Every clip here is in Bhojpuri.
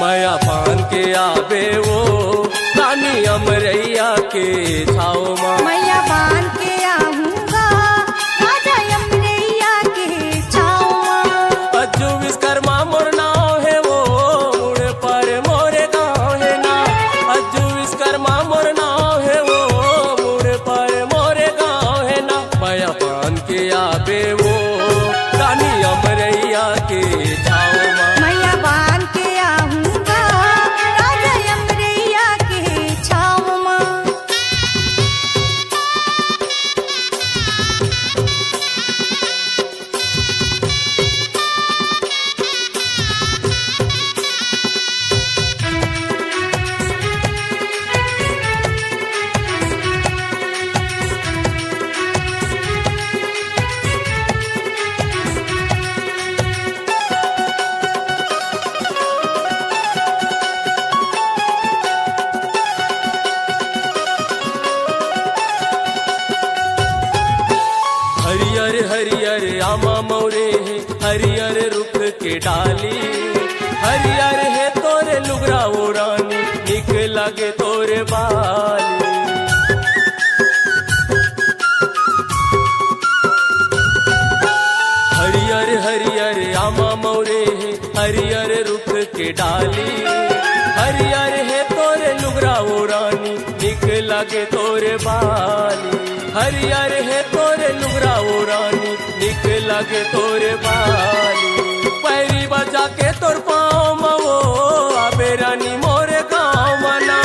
माया पान के आवे वो रानी अमरैया के छाओ माँ। मैया बांध के आऊंगा राजा अमरैया के छाओ माँ। अज्जू विश्वकर्मा मोर नाव है वो मुड़ पर मोरे गाँव है ना। अज्जू विश्वकर्मा मोर नाव है वो मुड़ पर मोरे गाँव है ना। माया पान के आवे वो रानी अमरैया के छाओ माँ। मैया बांध के आऊंगा राजा अमरैया के छाओ माँ। हरियर हरियर आमा मोरे है हरियर रुख के डाली। हरियर है तोरे लुगरा वो रानी निक लगे तोरे बाली। हरियर हरियर आमा मोरे है हरियर रुख के डाली। हरियर है तोरे लुगरा वो रानी निक लगे तोरे बाली। हरियर है तोरे लुगरा वो रानी निक लगे तोरे बाली। पैरी बजा के तोर पाँव मवो आबे रानी मोरे गाँव मना।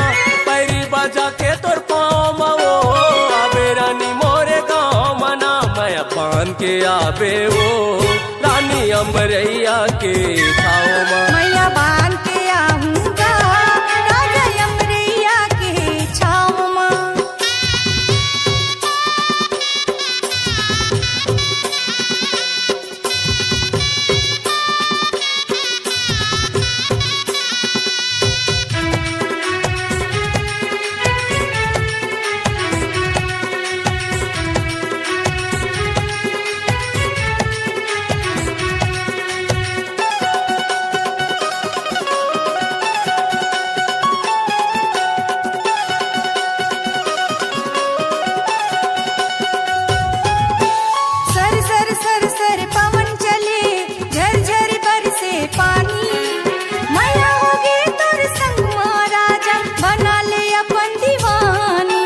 पैरी बजा के तोर पाँव मवो आबे रानी मोरे गाँव मना। माया पान के आबे वो रानी अमरैया के छाओ माँ। मैया बांध के आऊंगा राजा अमरैया के छाओ माँ। सर सर सर सर पवन चले झरझर बरसे पानी। मैया होगी तोर संग महाराजा बना ले अपन दीवानी।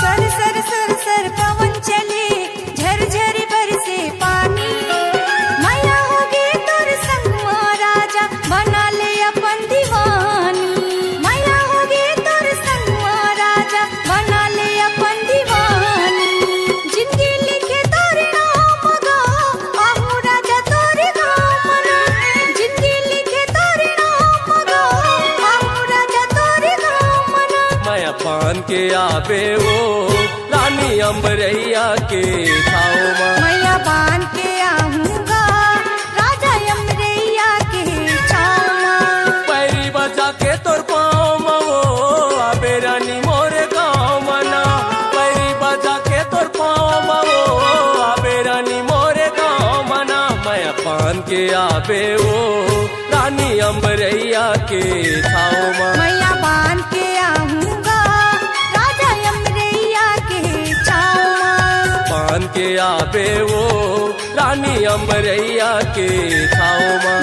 सर सर सर सर पवन चले झरझर बरसे पानी। मैया होगी तोर संग महाराजा बना ले अपन दीवानी। मैया होगी तोर संग महाराजा बना ले अपन दीवानी। जिंदगी लिखे तोरे नाम गा आहू राजा तोरे गाँव मना। जिंदगी लिखे तोरे नाम गा आहू राजा तोरे गाँव मना। माया पान के आबे वो रानी अमरैया के छाओ माँ। मैया बांध के आऊंगा राजा अमरैया के छाओ माँ। पैरी बजा के तोर पाँव मवो आबे रानी मोरे गाँव मना। पैरी बजा के तोर पाँव मवो आबे रानी मोरे गाँव मना। माया पान के आबे वो रानी अमरैया के छाओ माँ। मैया बांध के आऊंगा राजा अमरैया के छाओ माँ। पान के आबे वो रानी अमरैया के छाओ माँ।